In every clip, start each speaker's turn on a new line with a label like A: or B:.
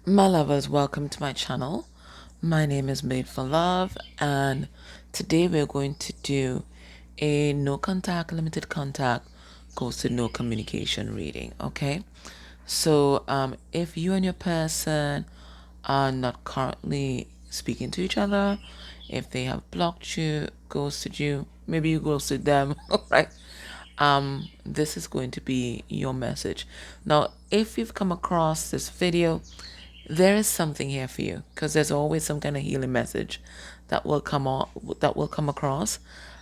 A: My lovers, welcome to my channel. My name is Made for Love, and today we're going to do a no contact, limited contact, goes to no communication reading. Okay, so if you and your person are not currently speaking to each other, if they have blocked you, ghosted you, maybe you ghosted them, right? This is going to be your message. Now, if you've come across this video, there is something here for you because there's always some kind of healing message that will come across.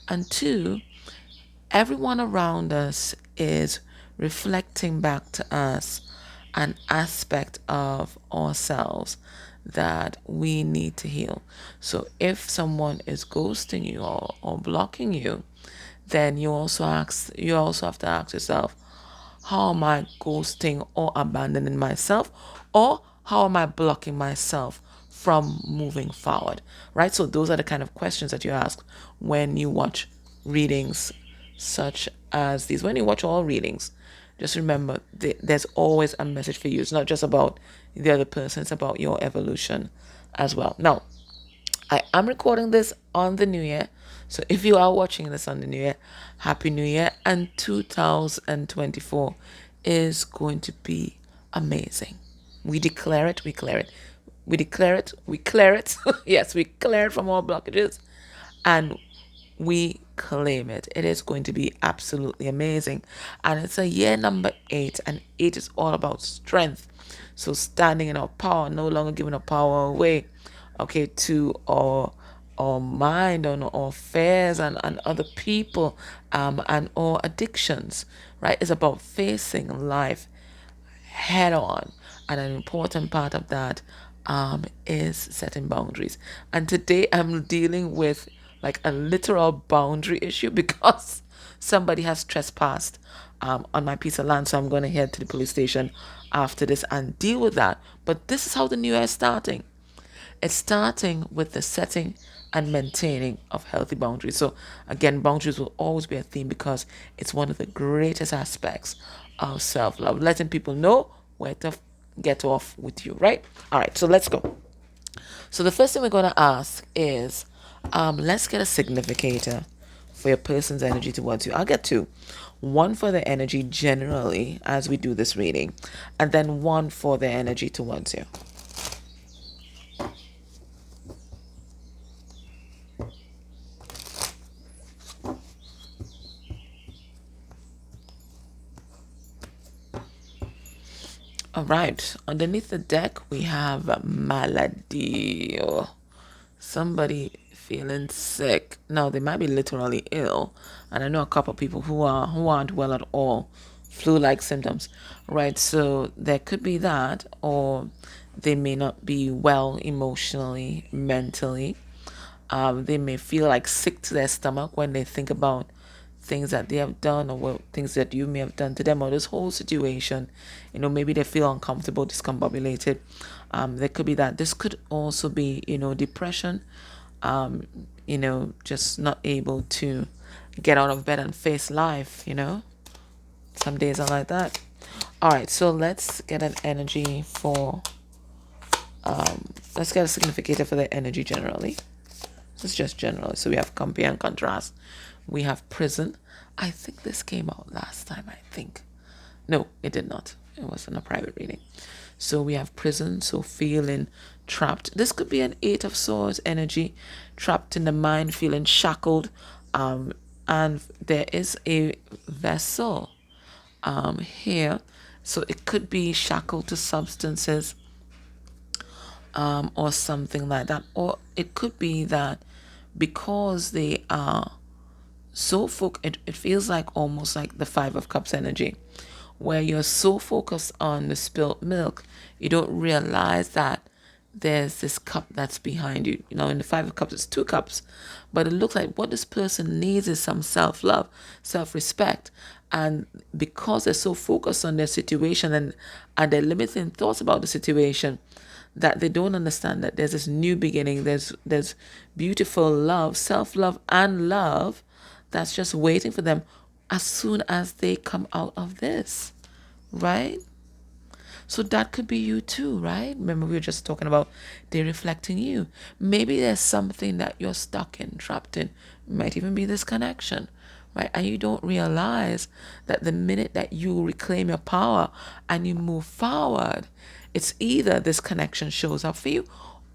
A: And two, everyone around us is reflecting back to us an aspect of ourselves that we need to heal. So if someone is ghosting you or blocking you, then you also have to ask yourself, how am I ghosting or abandoning myself? Or how am I blocking myself from moving forward? Right? So those are the kind of questions that you ask when you watch readings such as these. When you watch all readings, just remember there's always a message for you. It's not just about the other person, it's about your evolution as well. Now, I am recording this on the new year. So if you are watching this on the new year, Happy New Year. And 2024 is going to be amazing. We declare it, we clear it. We declare it, we clear it. Yes, we clear it from all blockages. And we claim it. It is going to be absolutely amazing. And it's a year number 8, and 8 is all about strength. So standing in our power, no longer giving our power away, okay, to our mind and our fears and other people and our addictions, right? It's about facing life head on. And an important part of that is setting boundaries. And today I'm dealing with like a literal boundary issue because somebody has trespassed on my piece of land. So I'm going to head to the police station after this and deal with that. But this is how the new year is starting. It's starting with the setting and maintaining of healthy boundaries. So, again, boundaries will always be a theme because it's one of the greatest aspects of self love, letting people know where to get off with you, right? All right, so let's go. So, the first thing we're going to ask is let's get a significator for your person's energy towards you. I'll get two. One for the energy generally as we do this reading, and then one for the energy towards you. All right, underneath the deck we have malady. Somebody feeling sick. Now they might be literally ill, and I know a couple of people who aren't well at all, flu-like symptoms, right? So there could be that, or they may not be well emotionally, mentally. They may feel like sick to their stomach when they think about things that they have done or things that you may have done to them or this whole situation. Maybe they feel uncomfortable, discombobulated. There could be that. This could also be, depression, just not able to get out of bed and face life. Some days are like that. All right, so let's get an energy for, let's get a significator for the energy generally. This is just generally. So we have compare and contrast. We have prison. I think this came out last time, I think. No, it did not. It was in a private reading. So we have prison, so feeling trapped. This could be an 8 of Swords energy, trapped in the mind, feeling shackled. And there is a vessel here. So it could be shackled to substances or something like that. Or it could be that because they are so focused, it feels like almost like the 5 of Cups energy, where you're so focused on the spilt milk, you don't realize that there's this cup that's behind you. In the 5 of Cups, it's 2 cups, but it looks like what this person needs is some self-love, self-respect. And because they're so focused on their situation and they're limiting thoughts about the situation, that they don't understand that there's this new beginning, there's beautiful love, self-love and love that's just waiting for them as soon as they come out of this, right? So that could be you too, right? Remember, we were just talking about they reflecting you. Maybe there's something that you're stuck in, trapped in. It might even be this connection, right? And you don't realize that the minute that you reclaim your power and you move forward, it's either this connection shows up for you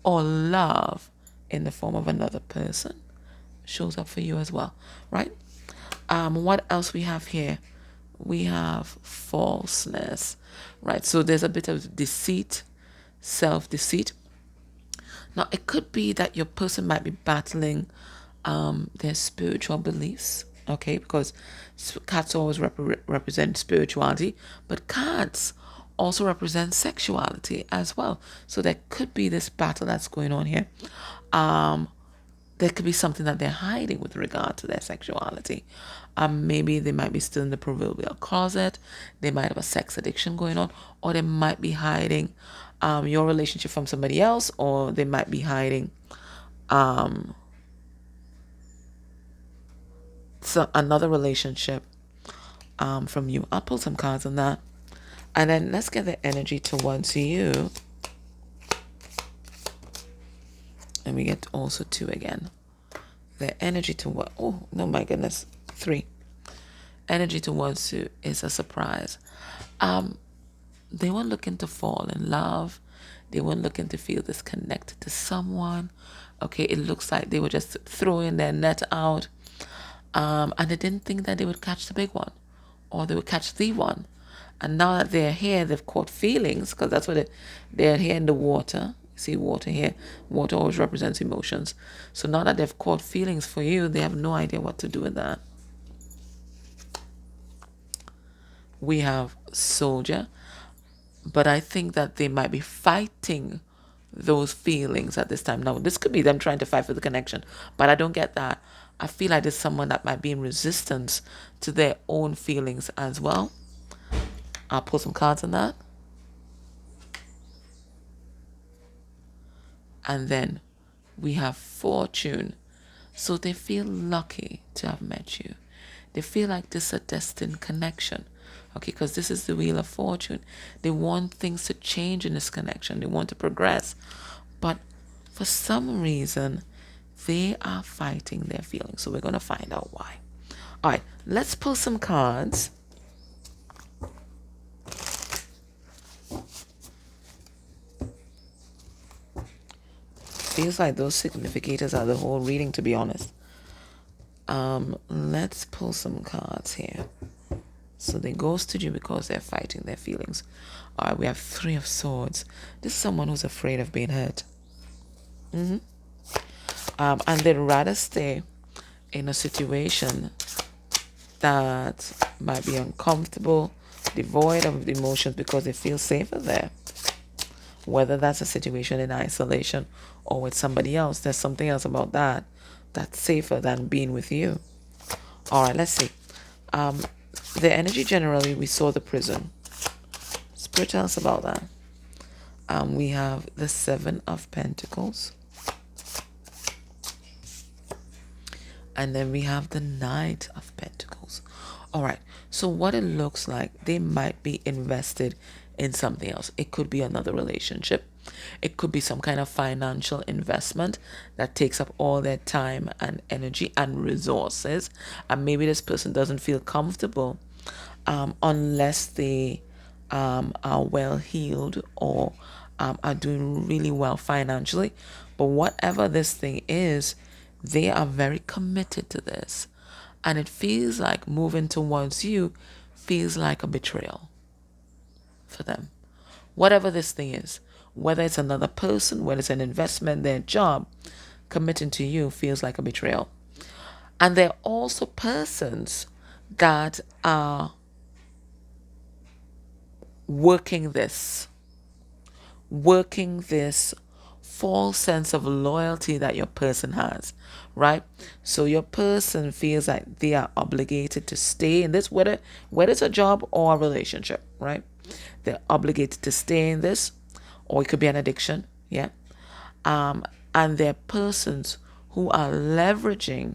A: or love in the form of another person shows up for you as well, right? What else we have here? We have falseness, right? So there's a bit of deceit, self-deceit. Now, it could be that your person might be battling their spiritual beliefs, okay? Because cats always represent spirituality, but cats also represent sexuality as well. So there could be this battle that's going on here. There could be something that they're hiding with regard to their sexuality. Maybe they might be still in the proverbial closet. They might have a sex addiction going on, or they might be hiding your relationship from somebody else, or they might be hiding another relationship from you. I'll pull some cards on that. And then let's get the energy towards you. And we get also 2 again. The energy toward, oh, no, my goodness, 3. Energy towards you is a surprise. They weren't looking to fall in love. They weren't looking to feel disconnected to someone. Okay, it looks like they were just throwing their net out. And they didn't think that they would catch the big one or they would catch the one. And now that they're here, they've caught feelings because that's what they're here in the water. See water here. Water always represents emotions. So now that they've caught feelings for you, they have no idea what to do with that. We have soldier, but I think that they might be fighting those feelings at this time. Now, this could be them trying to fight for the connection, but I don't get that. I feel like there's someone that might be in resistance to their own feelings as well. I'll pull some cards on that. And then we have fortune. So they feel lucky to have met you. They feel like this is a destined connection. Okay, because this is the wheel of fortune. They want things to change in this connection. They want to progress. But for some reason, they are fighting their feelings. So we're going to find out why. All right, let's pull some cards. Feels like those significators are the whole reading, to be honest. Let's pull some cards here. So they ghosted you because they're fighting their feelings. All right, we have 3 of swords. This is someone who's afraid of being hurt. And they'd rather stay in a situation that might be uncomfortable, devoid of emotions, because they feel safer there. Whether that's a situation in isolation or with somebody else, there's something else about that that's safer than being with you. All right, let's see. The energy generally, we saw the prison. Spirit, tell us about that. We have the 7 of Pentacles. And then we have the Knight of Pentacles. All right, so what it looks like, they might be invested in something else. It could be another relationship. It could be some kind of financial investment that takes up all their time and energy and resources. And maybe this person doesn't feel comfortable unless they are well healed or are doing really well financially. But whatever this thing is, they are very committed to this. And it feels like moving towards you feels like a betrayal for them. Whatever this thing is, whether it's another person, whether it's an investment, their job, committing to you feels like a betrayal. And there are also persons that are working this false sense of loyalty that your person has, right? So your person feels like they are obligated to stay in this, whether it's a job or a relationship, right? They're obligated to stay in this, or it could be an addiction, yeah. And they're persons who are leveraging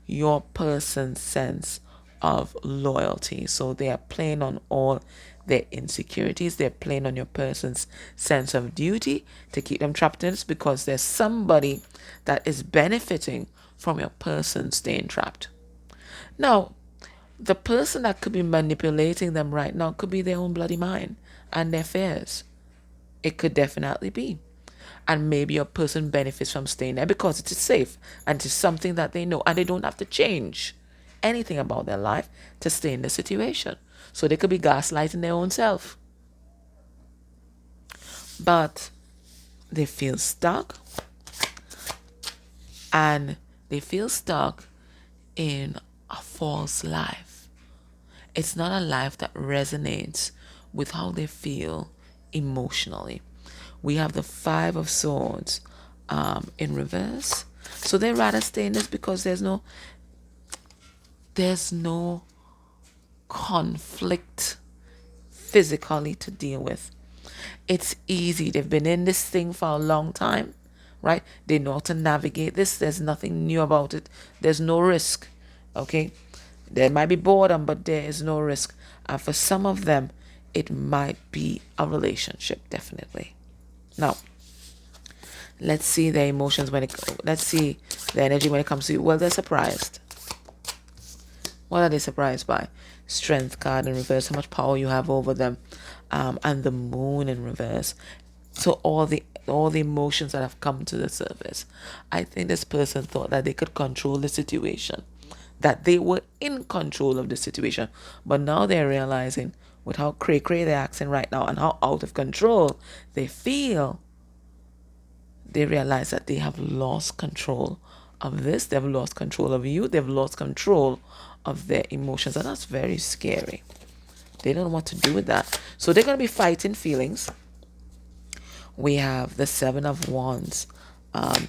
A: your person's sense of loyalty. So they are playing on all their insecurities. They're playing on your person's sense of duty to keep them trapped in this, because there's somebody that is benefiting from your person staying trapped. Now, the person that could be manipulating them right now could be their own bloody mind and their fears. It could definitely be. And maybe a person benefits from staying there because it is safe and it is something that they know, and they don't have to change anything about their life to stay in the situation. So they could be gaslighting their own self. But they feel stuck, and they feel stuck in a false life. It's not a life that resonates with how they feel emotionally. We have the Five of Swords in reverse. So they rather stay in this because there's no conflict physically to deal with. It's easy. They've been in this thing for a long time, right? They know how to navigate this. There's nothing new about it. There's no risk, okay? There might be boredom, but there is no risk. And for some of them, it might be a relationship, definitely. Now, let's see their emotions let's see the energy when it comes to you. Well, they're surprised. What are they surprised by? Strength card in reverse, how much power you have over them, and the moon in reverse. So all the emotions that have come to the surface. I think this person thought that they could control the situation, that they were in control of the situation, but now they're realizing with how cray-cray they're acting right now and how out of control they feel, they realize that they have lost control of this. They've lost control of you. They've lost control of their emotions. And that's very scary. They don't know what to do with that. So they're going to be fighting feelings. We have the Seven of Wands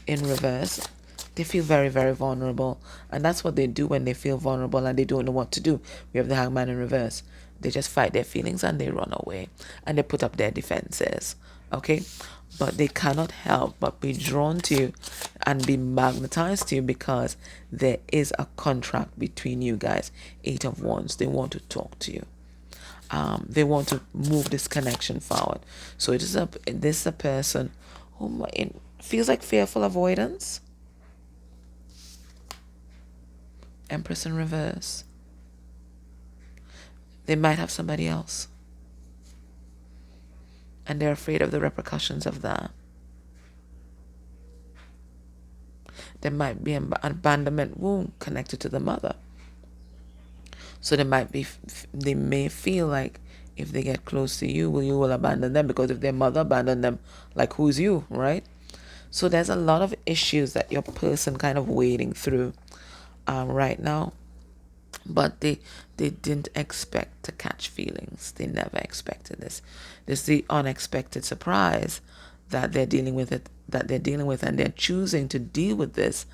A: in reverse. They feel very, very vulnerable. And that's what they do when they feel vulnerable and they don't know what to do. We have the Hangman in reverse. They just fight their feelings and they run away. And they put up their defenses. Okay? But they cannot help but be drawn to you and be magnetized to you because there is a contract between you guys. Eight of Wands. They want to talk to you. They want to move this connection forward. So this is a person who feels like fearful avoidance. Empress in reverse. They might have somebody else. And they're afraid of the repercussions of that. There might be an abandonment wound connected to the mother. So they may feel like if they get close to you, you will abandon them, because if their mother abandoned them, like who's you, right? So there's a lot of issues that your person kind of wading through right now. But they didn't expect to catch feelings. They never expected this. This is the unexpected surprise that they're dealing with and they're choosing to deal with this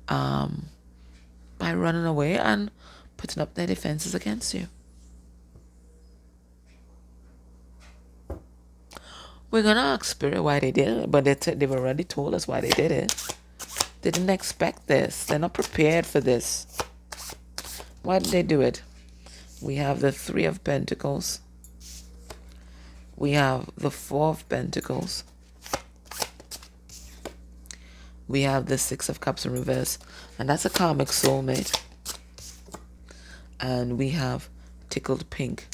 A: by running away and putting up their defenses against you. We're gonna ask Spirit why they did it, but they've already told us why they did it. They didn't expect this. They're not prepared for this. Why did they do it? We have the Three of Pentacles. We have the Four of Pentacles. We have the Six of Cups in reverse. And that's a karmic soulmate. And we have Tickled Pink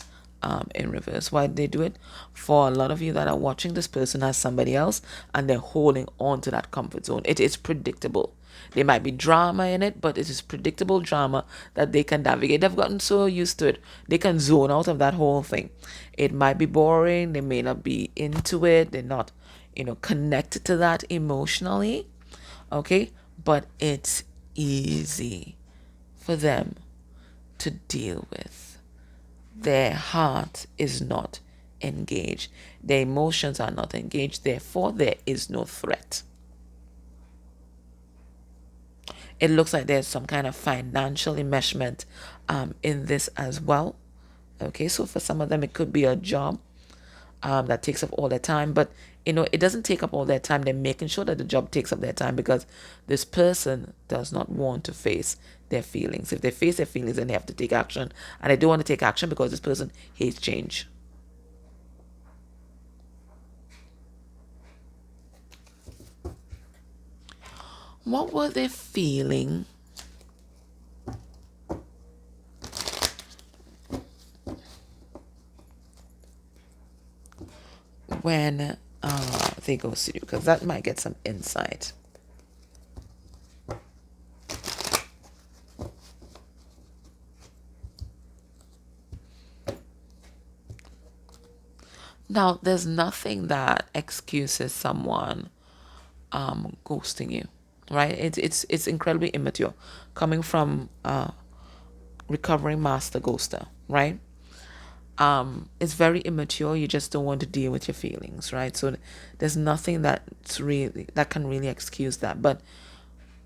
A: in reverse. Why did they do it? For a lot of you that are watching, this person has somebody else and they're holding on to that comfort zone. It is predictable. There might be drama in it, but it is predictable drama that they can navigate. They've gotten so used to it. They can zone out of that whole thing. It might be boring. They may not be into it. They're not, connected to that emotionally. Okay? But it's easy for them to deal with. Their heart is not engaged. Their emotions are not engaged. Therefore, there is no threat. It looks like there's some kind of financial enmeshment in this as well. Okay, so for some of them, it could be a job that takes up all their time. But, it doesn't take up all their time. They're making sure that the job takes up their time because this person does not want to face their feelings. If they face their feelings, then they have to take action. And they don't want to take action because this person hates change. What were they feeling when they ghosted you? Because that might get some insight. Now, there's nothing that excuses someone ghosting you, right? It's incredibly immature, coming from recovering master ghoster, right? It's very immature. You just don't want to deal with your feelings, right? So there's nothing that can really excuse that. But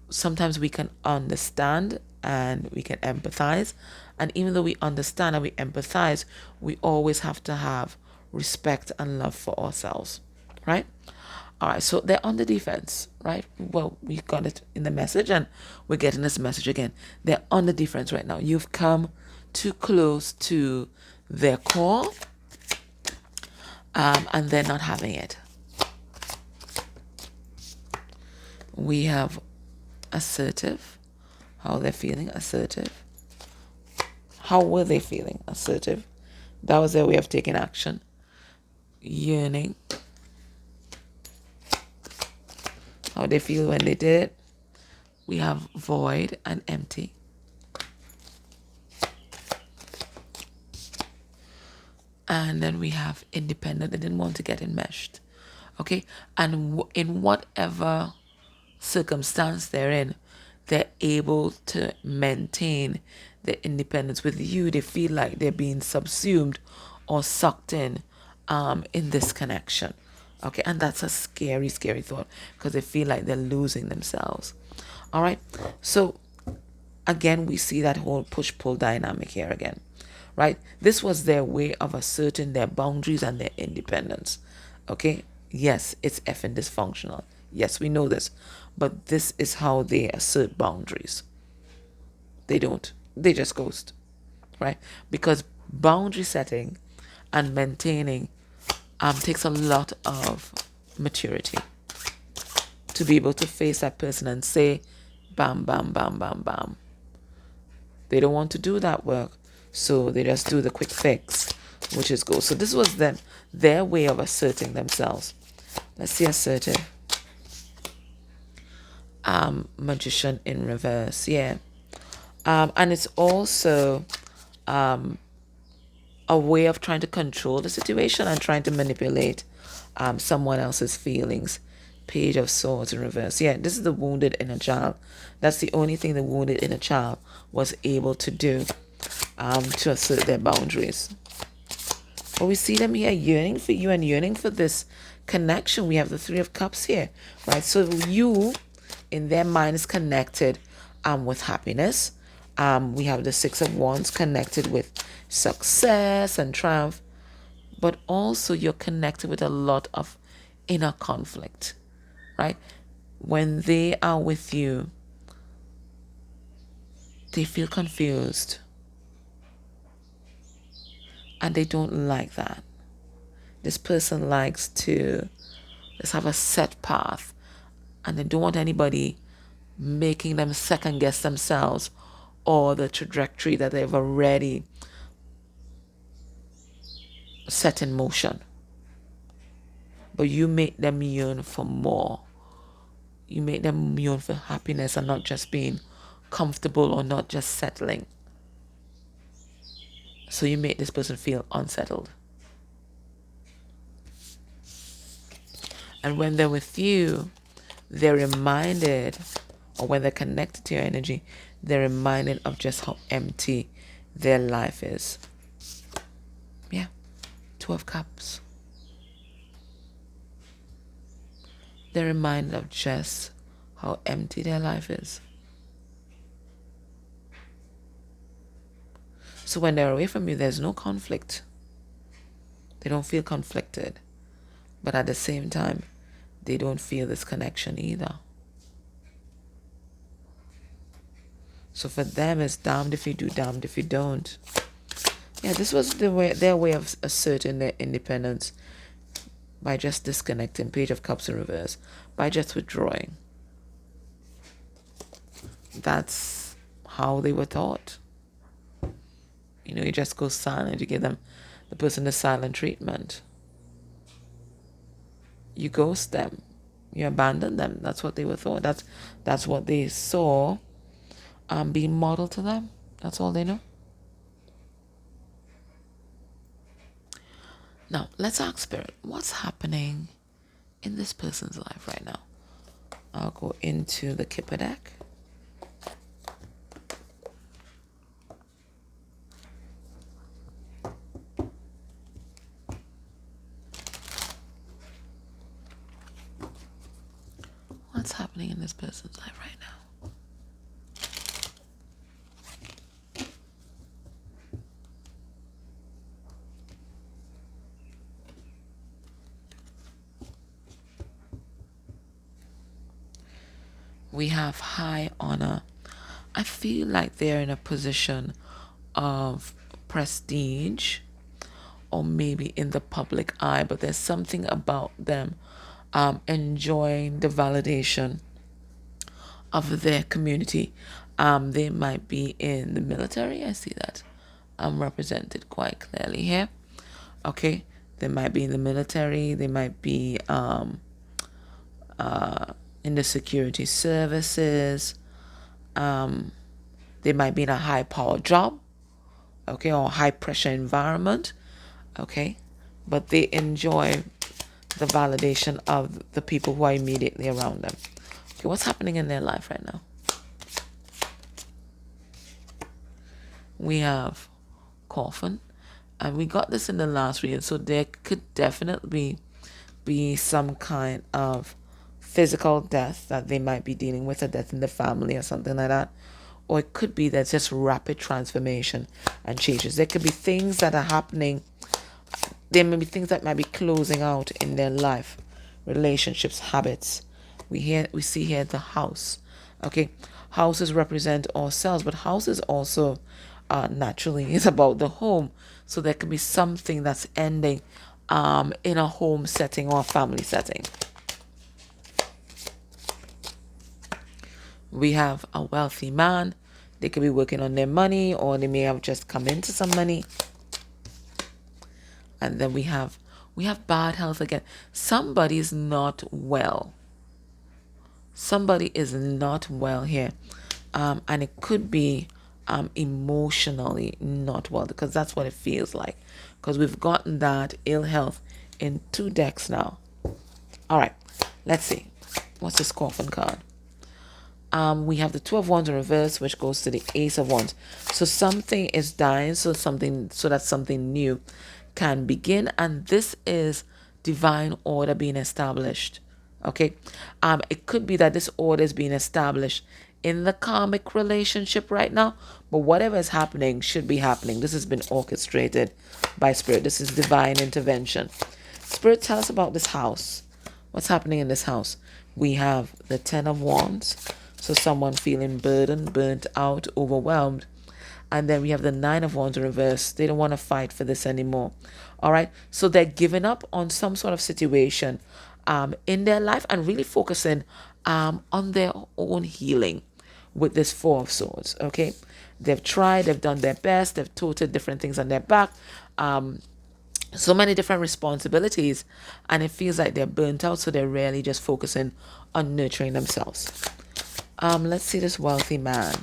A: sometimes we can understand and we can empathize. And even though we understand and we empathize, we always have to have respect and love for ourselves, right? All right, so they're on the defense, right? Well, we got it in the message and we're getting this message again. They're on the defense right now. You've come too close to their core and they're not having it. We have assertive, how they're feeling, assertive. How were they feeling? Assertive. That was their way of taking action. Yearning. How they feel when they did it. We have void and empty. And then we have independent. They didn't want to get enmeshed. Okay? And in whatever circumstance they're in, they're able to maintain their independence. With you, they feel like they're being subsumed or sucked in this connection. Okay, and that's a scary, scary thought because they feel like they're losing themselves. All right, so again, we see that whole push-pull dynamic here again, right? This was their way of asserting their boundaries and their independence. Okay, yes, it's effing dysfunctional. Yes, we know this, but this is how they assert boundaries. They don't. They just ghost, right? Because boundary setting and maintaining takes a lot of maturity to be able to face that person and say, bam, bam, bam, bam, bam. They don't want to do that work, so they just do the quick fix, which is go. So this was their way of asserting themselves. Let's see assertive. Magician in reverse, yeah. And it's also a way of trying to control the situation and trying to manipulate someone else's feelings. Page of Swords in reverse. Yeah, this is the wounded inner child. That's the only thing the wounded inner child was able to do to assert their boundaries. But we see them here yearning for you and yearning for this connection. We have the Three of Cups here, right? So you, in their mind, is connected with happiness. We have the Six of Wands connected with success and triumph. But also you're connected with a lot of inner conflict, right? When they are with you, they feel confused. And they don't like that. This person likes to just have a set path. And they don't want anybody making them second guess themselves or the trajectory that they've already set in motion. But you make them yearn for more. You make them yearn for happiness and not just being comfortable or not just settling. So you make this person feel unsettled. And when they're with you, they're reminded, or when they're connected to your energy, they're reminded of just how empty their life is. Yeah, Two of Cups. They're reminded of just how empty their life is. So when they're away from you, there's no conflict. They don't feel conflicted. But at the same time, they don't feel this connection either. So for them, it's damned if you do, damned if you don't. Yeah, this was their way of asserting their independence by just disconnecting. Page of Cups in reverse. By just withdrawing. That's how they were taught. You just go silent. You give them the person the silent treatment. You ghost them. You abandon them. That's what they were taught. That's what they saw being modeled to them. That's all they know. Now, let's ask Spirit, what's happening in this person's life right now? I'll go into the Kipper deck. What's happening in this person's life right now? We have high honor. I feel like they're in a position of prestige or maybe in the public eye, but there's something about them enjoying the validation of their community. They might be in the military. I see that represented quite clearly here. Okay, they might be in the military. They might be in the security services. They might be in a high power job, okay, or high pressure environment, okay, but they enjoy the validation of the people who are immediately around them. Okay, what's happening in their life right now? We have coffin, and we got this in the last reading, so there could definitely be some kind of physical death that they might be dealing with, a death in the family or something like that. Or it could be that just rapid transformation and changes. There could be things that are happening. There may be things that might be closing out in their life, relationships, habits. We see here the house. Okay, houses represent ourselves, but houses also naturally is about the home. So there could be something that's ending in a home setting or a family setting. We have a wealthy man. They could be working on their money, or they may have just come into some money. And then we have bad health again. Somebody is not well. Somebody is not well here. And it could be emotionally not well, because that's what it feels like. Because we've gotten that ill health in 2 decks now. All right, let's see. What's this coffin card? We have the 2 of Wands in reverse, which goes to the Ace of Wands. So something is dying, so that something new can begin, and this is divine order being established. Okay, it could be that this order is being established in the karmic relationship right now, but whatever is happening should be happening. This has been orchestrated by Spirit. This is divine intervention. Spirit, tell us about this house. What's happening in this house? We have the 10 of Wands. So someone feeling burdened, burnt out, overwhelmed. And then we have the 9 of Wands in reverse. They don't want to fight for this anymore. All right. So they're giving up on some sort of situation in their life and really focusing on their own healing with this 4 of Swords. Okay. They've tried, they've done their best, they've toted different things on their back. So many different responsibilities, and it feels like they're burnt out. So they're really just focusing on nurturing themselves. Let's see this wealthy man.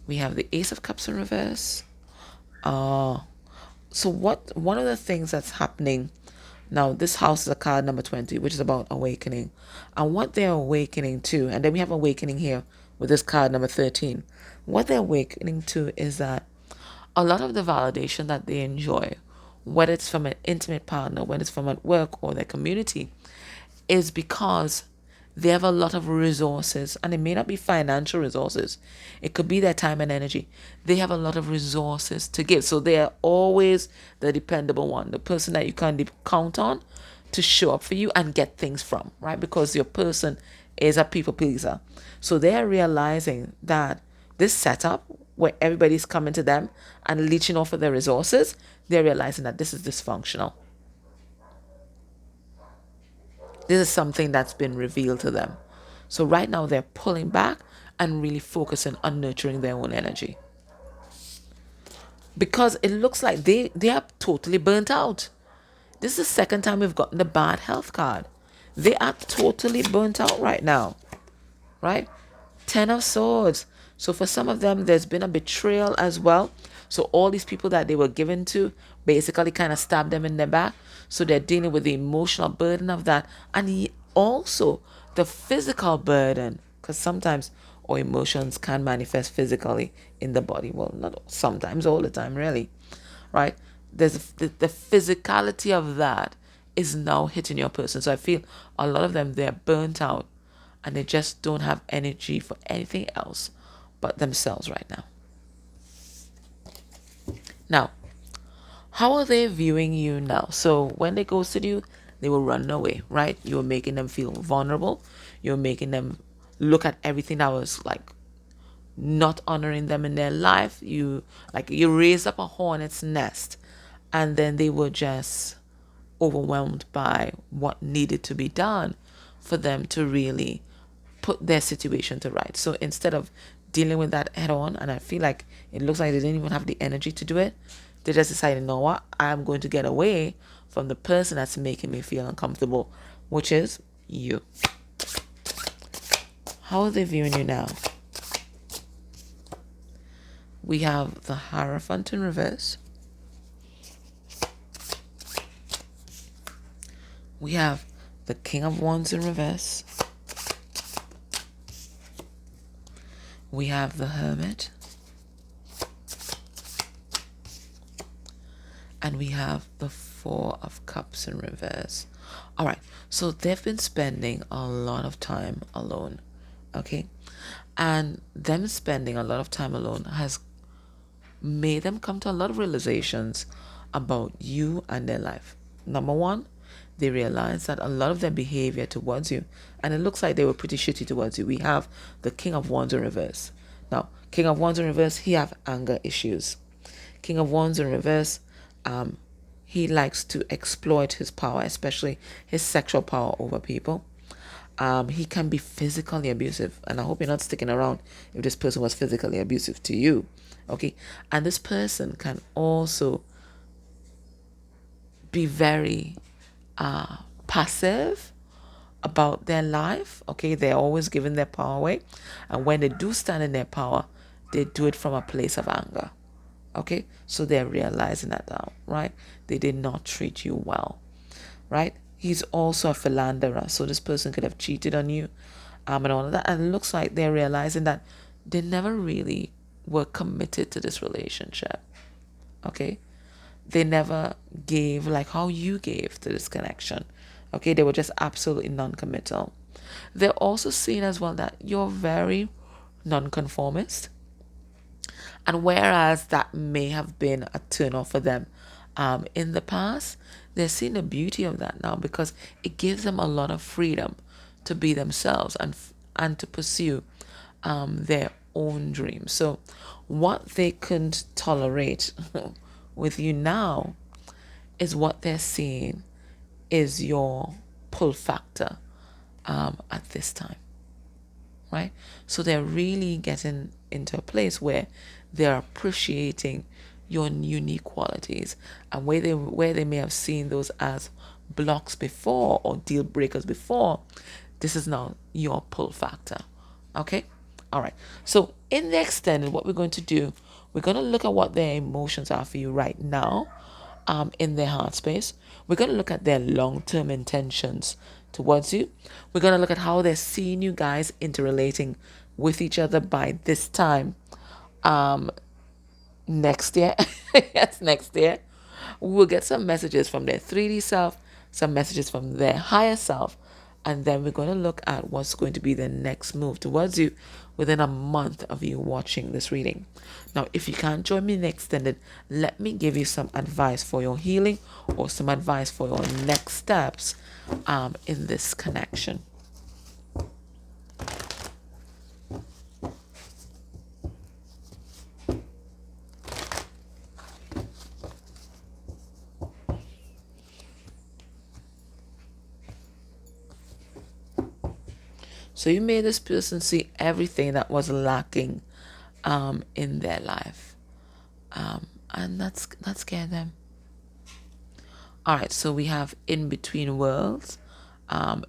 A: We have the Ace of Cups in reverse. So one of the things that's happening now, this house is a card number 20, which is about awakening. And what they're awakening to, and then we have awakening here with this card number 13. What they're awakening to is that a lot of the validation that they enjoy, whether it's from an intimate partner, whether it's from at work or their community, is because they have a lot of resources, and it may not be financial resources. It could be their time and energy. They have a lot of resources to give. So they are always the dependable one, the person that you can count on to show up for you and get things from, right? Because your person is a people pleaser. So they're realizing that this setup where everybody's coming to them and leeching off of their resources, they're realizing that this is dysfunctional. This is something that's been revealed to them. So right now they're pulling back and really focusing on nurturing their own energy. Because it looks like they are totally burnt out. This is the second time we've gotten the bad health card. They are totally burnt out right now, right? Ten of Swords. So for some of them, there's been a betrayal as well. So all these people that they were given to basically kind of stabbed them in their back. So they're dealing with the emotional burden of that. And also the physical burden. Because sometimes our emotions can manifest physically in the body. Well, not sometimes, all the time, really. Right? There's the physicality of that is now hitting your person. So I feel a lot of them, they're burnt out and they just don't have energy for anything else but themselves right now. Now, how are they viewing you now? So when they ghosted you, they were running away, right? You were making them feel vulnerable. You were making them look at everything that was like not honoring them in their life. You raised up a hornet's nest, and then they were just overwhelmed by what needed to be done for them to really put their situation to right. So instead of dealing with that head on, and I feel like it looks like they didn't even have the energy to do it, they just decided, you know what, I'm going to get away from the person that's making me feel uncomfortable, which is you. How are they viewing you now? We have the Hierophant in reverse. We have the King of Wands in reverse. We have the Hermit. And we have the Four of Cups in reverse. All right, so they've been spending a lot of time alone, okay? And them spending a lot of time alone has made them come to a lot of realizations about you and their life. Number one, they realize that a lot of their behavior towards you, and it looks like they were pretty shitty towards you. We have the King of Wands in reverse. Now, King of Wands in reverse, he have anger issues. King of Wands in reverse, he likes to exploit his power, especially his sexual power over people. He can be physically abusive, and I hope you're not sticking around if this person was physically abusive to you. Okay, and this person can also be very passive about their life. Okay, they're always giving their power away, and when they do stand in their power, they do it from a place of anger. Okay, so they're realizing that now, right? They did not treat you well, right? He's also a philanderer, so this person could have cheated on you, and all of that. And it looks like they're realizing that they never really were committed to this relationship. Okay, they never gave like how you gave to this connection. Okay, they were just absolutely non-committal. They're also seeing as well that you're very non-conformist. And whereas that may have been a turn off for them in the past, they're seeing the beauty of that now because it gives them a lot of freedom to be themselves and to pursue their own dreams. So what they couldn't tolerate with you now is what they're seeing is your pull factor at this time, right? So they're really getting into a place where they're appreciating your unique qualities, and where they may have seen those as blocks before or deal breakers before, this is now your pull factor. Okay, all right. So in the extended, what we're going to do, we're going to look at what their emotions are for you right now, in their heart space. We're going to look at their long-term intentions towards you. We're going to look at how they're seeing you guys interrelating with each other by this time next year. Yes, next year. We'll get some messages from their 3D self, some messages from their higher self, and then we're going to look at what's going to be the next move towards you within a month of you watching this reading. Now, if you can't join me in the extended, let me give you some advice for your healing or some advice for your next steps in this connection. So you made this person see everything that was lacking in their life. And that scared them. All right, so we have in between worlds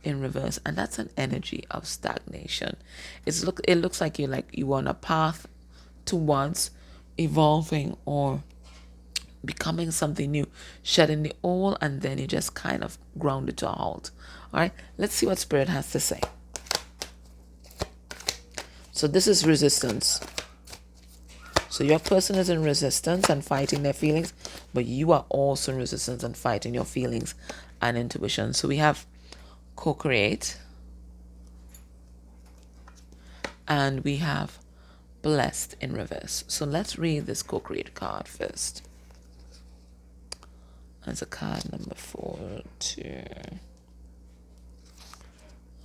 A: in reverse, and that's an energy of stagnation. It looks like you on a path towards evolving or becoming something new, shedding the old, and then you just kind of grounded to a halt. All right, let's see what Spirit has to say. So this is resistance. So your person is in resistance and fighting their feelings, but you are also in resistance and fighting your feelings and intuition. So we have co-create, and we have blessed in reverse. So let's read this co-create card first. That's a card number 4, 2.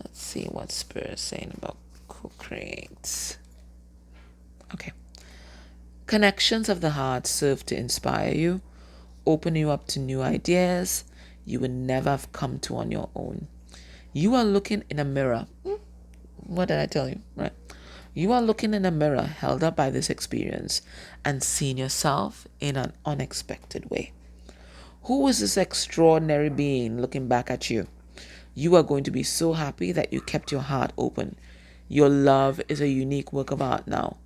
A: Let's see what Spirit is saying about co-create. Okay. Connections of the heart serve to inspire you, open you up to new ideas you would never have come to on your own. You are looking in a mirror. What did I tell you? Right. You are looking in a mirror held up by this experience and seeing yourself in an unexpected way. Who is this extraordinary being looking back at you? You are going to be so happy that you kept your heart open. Your love is a unique work of art now,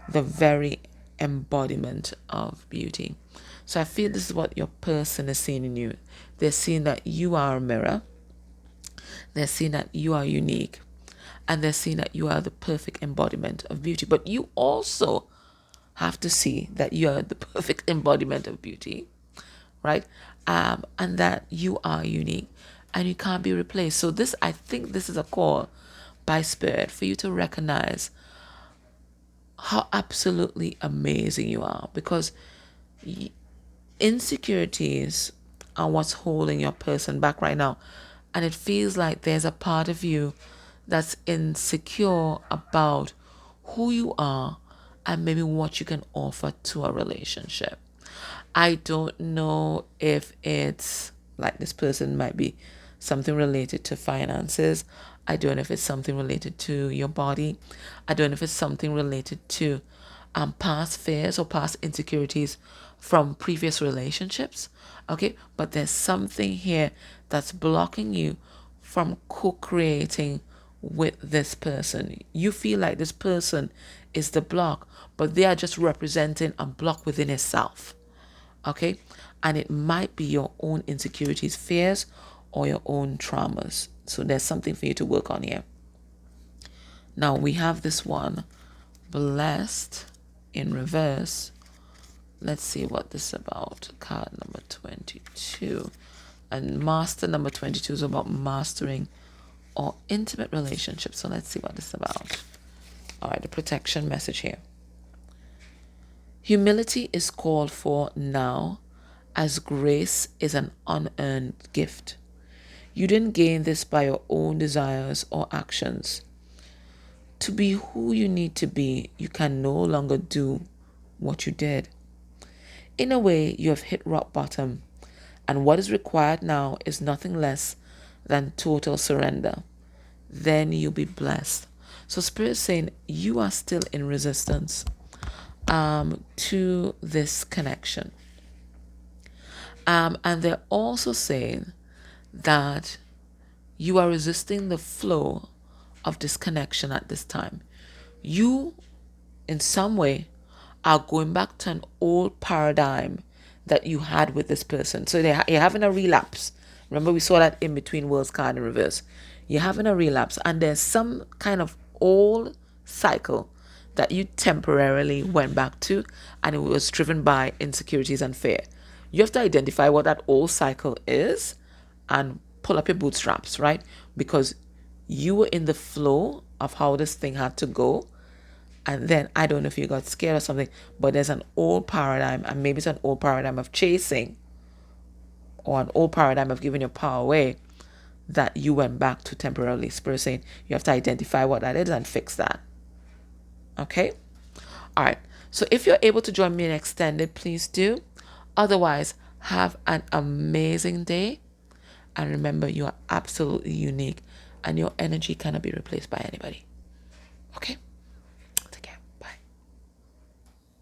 A: the very embodiment of beauty. So I feel this is what your person is seeing in you. They're seeing that you are a mirror. They're seeing that you are unique. And they're seeing that you are the perfect embodiment of beauty. But you also have to see that you are the perfect embodiment of beauty, right? And that you are unique and you can't be replaced. So I think this is a call by Spirit for you to recognize how absolutely amazing you are, because insecurities are what's holding your person back right now. And it feels like there's a part of you that's insecure about who you are and maybe what you can offer to a relationship. I don't know if it's like this person might be something related to finances. I don't know if it's something related to your body. I don't know if it's something related to past fears or past insecurities from previous relationships. Okay, but there's something here that's blocking you from co-creating with this person. You feel like this person is the block, but they are just representing a block within itself. Okay, and it might be your own insecurities, fears, or your own traumas. So there's something for you to work on here. Now we have this one, blessed in reverse. Let's see what this is about. Card number 22. And master number 22 is about mastering or intimate relationships. So let's see what this is about. All right, the protection message here. Humility is called for now, as grace is an unearned gift. You didn't gain this by your own desires or actions. To be who you need to be, you can no longer do what you did. In a way, you have hit rock bottom, and what is required now is nothing less than total surrender. Then you'll be blessed. So Spirit is saying you are still in resistance to this connection. And they're also saying that you are resisting the flow of this connection at this time. You, in some way, are going back to an old paradigm that you had with this person. So you're having a relapse. Remember, we saw that in between worlds card in reverse. You're having a relapse, and there's some kind of old cycle that you temporarily went back to, and it was driven by insecurities and fear. You have to identify what that old cycle is and pull up your bootstraps, right? Because you were in the flow of how this thing had to go. And then I don't know if you got scared or something, but there's an old paradigm, and maybe it's an old paradigm of chasing or an old paradigm of giving your power away that you went back to temporarily. Spirit saying you have to identify what that is and fix that. Okay? All right. So if you're able to join me in extended, please do. Otherwise, have an amazing day. And remember, you are absolutely unique and your energy cannot be replaced by anybody. Okay?